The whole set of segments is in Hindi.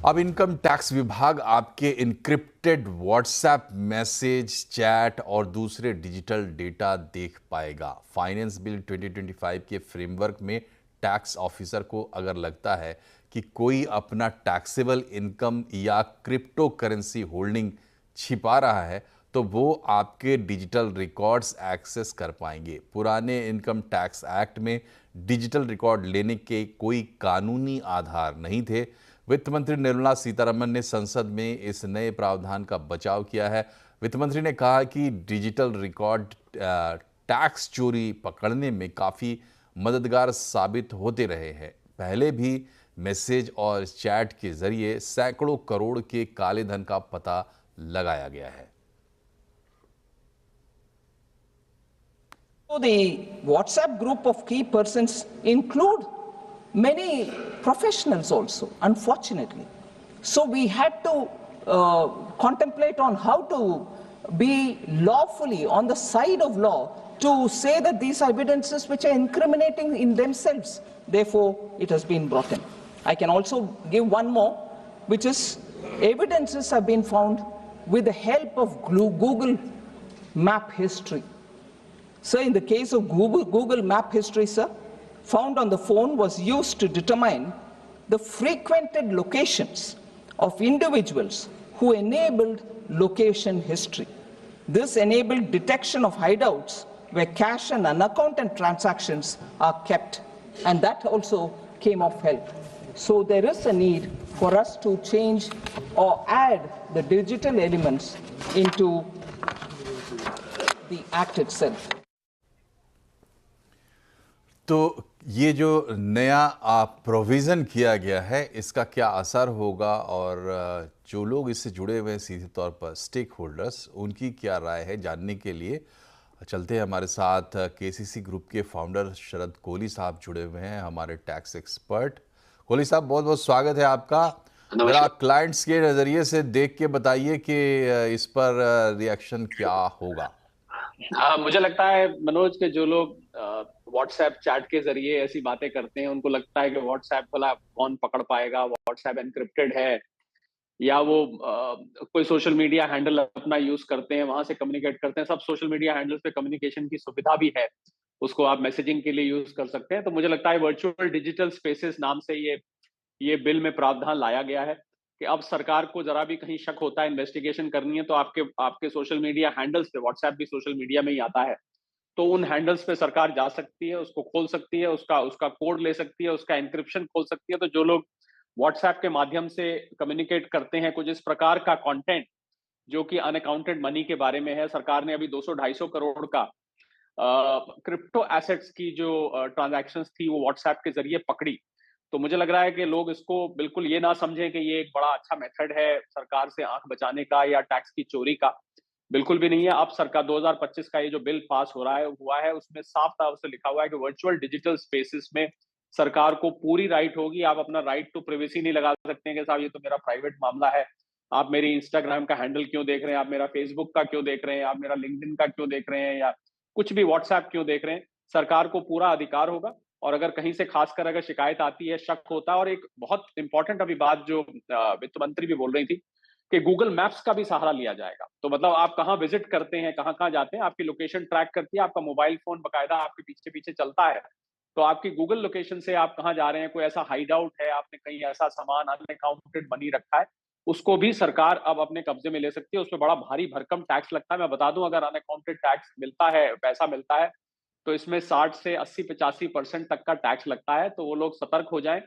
अब इनकम टैक्स विभाग आपके इनक्रिप्टेड व्हाट्सएप मैसेज, चैट और दूसरे डिजिटल डेटा देख पाएगा। फाइनेंस बिल 2025 के फ्रेमवर्क में टैक्स ऑफिसर को अगर लगता है कि कोई अपना टैक्सेबल इनकम या क्रिप्टो करेंसी होल्डिंग छिपा रहा है तो वो आपके डिजिटल रिकॉर्ड्स एक्सेस कर पाएंगे। पुराने इनकम टैक्स एक्ट में डिजिटल रिकॉर्ड लेने के कोई कानूनी आधार नहीं थे। वित्त मंत्री निर्मला सीतारमण ने संसद में इस नए प्रावधान का बचाव किया है। वित्त मंत्री ने कहा कि डिजिटल रिकॉर्ड टैक्स चोरी पकड़ने में काफ़ी मददगार साबित होते रहे हैं। पहले भी मैसेज और चैट के जरिए सैकड़ों करोड़ के काले धन का पता लगाया गया है। So the WhatsApp group of key persons include many professionals also, unfortunately. So we had to contemplate on how to be lawfully on the side of law to say that these evidences which are incriminating in themselves, therefore it has been brought in. I can also give one more, which is evidences have been found with the help of Google Map History. So in the case of Google Map History, sir, found on the phone was used to determine the frequented locations of individuals who enabled location history. This enabled detection of hideouts where cash and unaccounted transactions are kept, and that also came of help. So there is a need for us to change or add the digital elements into the act itself. तो ये जो नया प्रोविज़न किया गया है इसका क्या असर होगा और जो लोग इससे जुड़े हुए हैं सीधे तौर पर स्टेक होल्डर्स, उनकी क्या राय है, जानने के लिए चलते हैं हमारे साथ केसीसी ग्रुप के फाउंडर शरद कोहली साहब जुड़े हुए हैं, हमारे टैक्स एक्सपर्ट। कोहली साहब, बहुत बहुत स्वागत है आपका। जरा क्लाइंट्स के नज़रिए से देख के बताइए कि इस पर रिएक्शन क्या होगा। मुझे लगता है मनोज के जो लोग व्हाट्सएप चैट के जरिए ऐसी बातें करते हैं, उनको लगता है कि व्हाट्सएप भला कौन पकड़ पाएगा, व्हाट्सएप एनक्रिप्टेड है, या वो कोई सोशल मीडिया हैंडल अपना यूज करते हैं, वहां से कम्युनिकेट करते हैं। सब सोशल मीडिया हैंडल्स पे कम्युनिकेशन की सुविधा भी है, उसको आप मैसेजिंग के लिए यूज कर सकते हैं। तो मुझे लगता है वर्चुअल डिजिटल स्पेसेस नाम से ये बिल में प्रावधान लाया गया है कि अब सरकार को जरा भी कहीं शक होता है, इन्वेस्टिगेशन करनी है, तो आपके सोशल मीडिया हैंडल्स पे, व्हाट्सएप भी सोशल मीडिया में ही आता है, तो उन हैंडल्स पे सरकार जा सकती है, उसको खोल सकती है, उसका कोड ले सकती है, उसका एन्क्रिप्शन खोल सकती है। तो जो लोग व्हाट्सएप के माध्यम से कम्युनिकेट करते हैं कुछ इस प्रकार का कंटेंट जो कि अनअकाउंटेड मनी के बारे में है, सरकार ने अभी 200-250 करोड़ का क्रिप्टो एसेट्स की जो ट्रांजैक्शंस थी वो व्हाट्सएप के जरिए पकड़ी। तो मुझे लग रहा है कि लोग इसको बिल्कुल ये ना समझें कि ये एक बड़ा अच्छा मेथड है सरकार से आंख बचाने का या टैक्स की चोरी का, बिल्कुल भी नहीं है। अब सरकार 2025 का ये जो बिल पास हुआ है उसमें साफ तौर से लिखा हुआ है कि वर्चुअल डिजिटल स्पेसेस में सरकार को पूरी राइट होगी। आप अपना राइट टू प्राइवेसी नहीं लगा सकते हैं कि साहब ये तो मेरा प्राइवेट मामला है, आप मेरी इंस्टाग्राम का हैंडल क्यों देख रहे हैं, आप मेरा फेसबुक का क्यों देख रहे हैं, आप मेरा लिंक्डइन का क्यों देख रहे हैं, या कुछ भी व्हाट्सएप क्यों देख रहे हैं। सरकार को पूरा अधिकार होगा, और अगर कहीं से खासकर अगर शिकायत आती है, शक होता है। और एक बहुत इंपॉर्टेंट अभी बात जो वित्त मंत्री भी बोल रही थी कि गूगल मैप्स का भी सहारा लिया जाएगा। तो मतलब आप कहाँ विजिट करते हैं, कहाँ कहाँ जाते हैं, आपकी लोकेशन ट्रैक करती है, आपका मोबाइल फोन बकायदा आपके पीछे पीछे चलता है। तो आपकी गूगल लोकेशन से आप कहाँ जा रहे हैं, कोई ऐसा हाइड आउट है, आपने कहीं ऐसा सामान अनअकाउंटेड मनी रखा है, उसको भी सरकार अब अपने कब्जे में ले सकती है। उसमें बड़ा भारी भरकम टैक्स लगता है। मैं बता दूं, अगर अनअकाउंटेड टैक्स मिलता है, पैसा मिलता है, तो इसमें 60 से 80-85% तक का टैक्स लगता है। तो वो लोग सतर्क हो जाएं,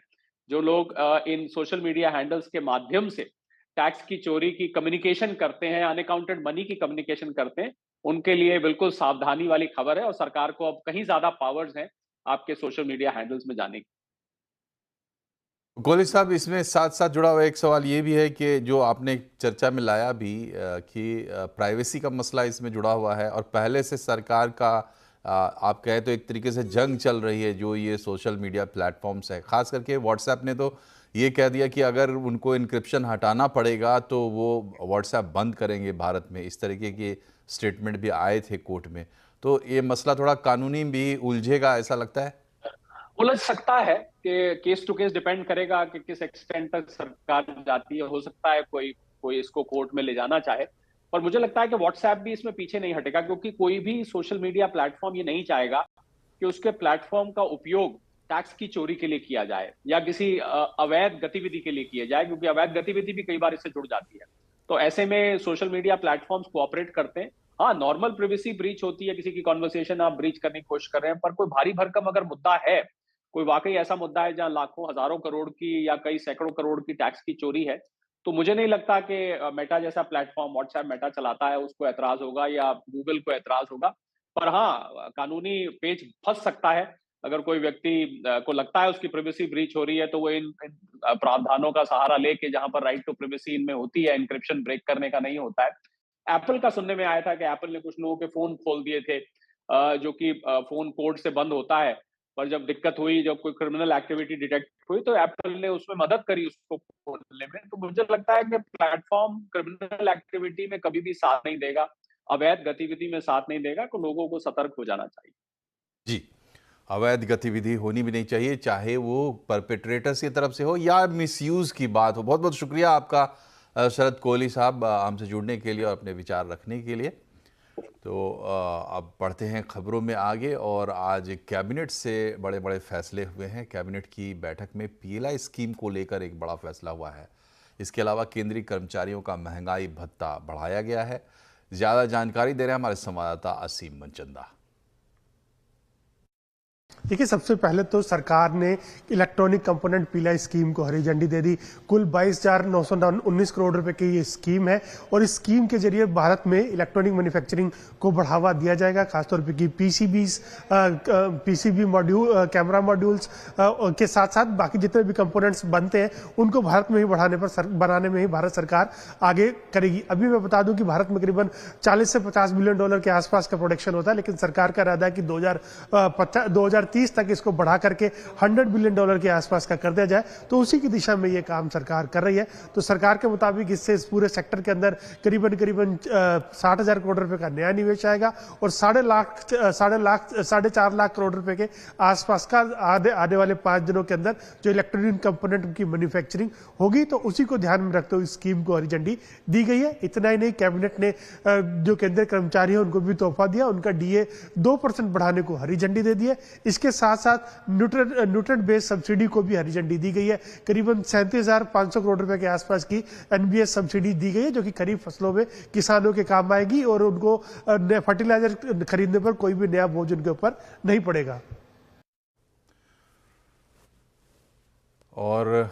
जो लोग इन सोशल मीडिया हैंडल्स के माध्यम से टैक्स की चोरी की कम्युनिकेशन करते हैं, अनअकाउंटेड मनी की कम्युनिकेशन करते हैं, उनके लिए बिल्कुल सावधानी वाली खबर है। और सरकार को अब कहीं ज्यादा पावर्स हैं आपके सोशल मीडिया हैंडल्स में जाने की। कोहली साहब, इसमें साथ साथ जुड़ा हुआ एक सवाल ये भी है कि जो आपने चर्चा में लाया भी कि प्राइवेसी का मसला इसमें जुड़ा हुआ है, और पहले से सरकार का आप कहें तो एक तरीके से जंग चल रही है जो ये सोशल मीडिया प्लेटफॉर्म्स है। खास करके व्हाट्सएप ने तो ये कह दिया कि अगर उनको इनक्रिप्शन हटाना पड़ेगा तो वो व्हाट्सएप बंद करेंगे भारत में। इस तरीके के स्टेटमेंट भी आए थे कोर्ट में। तो ये मसला थोड़ा कानूनी भी उलझेगा, ऐसा लगता है? उलझ सकता है, कि केस टू केस डिपेंड करेगा कि किस एक्सटेंट तक सरकार जाती है। हो सकता है कोई कोई इसको कोर्ट में ले जाना चाहे, पर मुझे लगता है कि व्हाट्सएप भी इसमें पीछे नहीं हटेगा, क्योंकि कोई भी सोशल मीडिया प्लेटफॉर्म ये नहीं चाहेगा कि उसके प्लेटफॉर्म का उपयोग टैक्स की चोरी के लिए किया जाए या किसी अवैध गतिविधि के लिए किया जाए, क्योंकि अवैध गतिविधि भी कई बार इससे जुड़ जाती है। तो ऐसे में सोशल मीडिया प्लेटफॉर्म्स कोऑपरेट करते हैं। हाँ, नॉर्मल प्रिवेसी ब्रीच होती है, किसी की कॉन्वर्सेशन आप ब्रीच करने की कोशिश कर रहे हैं, पर कोई भारी भरकम अगर मुद्दा है, कोई वाकई ऐसा मुद्दा है जहां लाखों हजारों करोड़ की या कई सैकड़ों करोड़ की टैक्स की चोरी है, तो मुझे नहीं लगता कि मेटा जैसा प्लेटफॉर्म, व्हाट्सएप मेटा चलाता है, उसको ऐतराज होगा या गूगल को ऐतराज होगा। पर हाँ, कानूनी पेच फंस सकता है। अगर कोई व्यक्ति को लगता है उसकी प्राइवेसी ब्रीच हो रही है, तो वो इन प्रावधानों का सहारा लेके, जहां पर राइट टू प्राइवेसी इनमें होती है, एन्क्रिप्शन ब्रेक करने का नहीं होता है। एप्पल का सुनने में आया था कि एप्पल ने कुछ लोगों के फोन खोल दिए थे, जो कि फोन कोड से बंद होता है, पर जब दिक्कत हुई, जब कोई क्रिमिनल एक्टिविटी डिटेक्ट हुई, तो एप्पल ने उसमें मदद करी उसको खोलने में। तो मुझे लगता है कि प्लेटफॉर्म क्रिमिनल एक्टिविटी में कभी भी साथ नहीं देगा, अवैध गतिविधि में साथ नहीं देगा, तो लोगों को सतर्क हो जाना चाहिए। जी, अवैध गतिविधि होनी भी नहीं चाहिए, चाहे वो परपेट्रेटर्स की तरफ से हो या मिसयूज़ की बात हो। बहुत बहुत शुक्रिया आपका शरद कोहली साहब, हमसे जुड़ने के लिए और अपने विचार रखने के लिए। तो अब बढ़ते हैं खबरों में आगे, और आज कैबिनेट से बड़े बड़े फैसले हुए हैं। कैबिनेट की बैठक में पीएलआई स्कीम को लेकर एक बड़ा फैसला हुआ है। इसके अलावा केंद्रीय कर्मचारियों का महंगाई भत्ता बढ़ाया गया है। ज़्यादा जानकारी दे रहे हैं हमारे संवाददाता असीम मनचंदा। देखिए, सबसे पहले तो सरकार ने इलेक्ट्रॉनिक कंपोनेंट पीएलआई स्कीम को हरी झंडी दे दी। कुल 22,919 करोड़ रुपए की ये स्कीम है और इस स्कीम के जरिए भारत में इलेक्ट्रॉनिक मैन्युफैक्चरिंग को बढ़ावा दिया जाएगा। खासतौर पे की पीसीबी मॉड्यूल, कैमरा मॉड्यूल्स के साथ साथ बाकी जितने भी कंपोनेंट्स बनते हैं उनको भारत में ही बनाने में ही भारत सरकार आगे करेगी। अभी मैं बता दूं कि भारत में करीबन 40 से 50 बिलियन डॉलर के आसपास का प्रोडक्शन होता है, लेकिन सरकार का इरादा है कि 2030 तक इसको बढ़ा करके 100 बिलियन डॉलर के आसपास का कर दिया जाए। तो उसी की दिशा में ये काम सरकार कर रही है। तो सरकार के मुताबिक इससे इस पूरे सेक्टर के अंदर करीबन 60,000 करोड़ रुपए का नया निवेश आएगा और 4.5 लाख करोड़ रुपए के आसपास का आने वाले 5 दिनों के अंदर जो इलेक्ट्रॉनिक कंपोनेंट की मैन्युफैक्चरिंग होगी, तो उसी को ध्यान में रखते हुए इस स्कीम को हरी झंडी दी गई है। इतना ही नहीं, कैबिनेट ने जो केंद्रीय कर्मचारी है उनको भी तोहफा दिया, उनका डीए 2% बढ़ाने को हरी झंडी दे दी है। इसके साथ साथ न्यूट्रेंट बेस्ड सब्सिडी को भी हरी झंडी दी गई है। करीबन 37,500 करोड़ रुपए के आसपास की एनबीएस सब्सिडी दी गई है, जो कि खरीफ फसलों में किसानों के काम आएगी और उनको फर्टिलाइजर खरीदने पर कोई भी नया बोझ उनके ऊपर नहीं पड़ेगा। और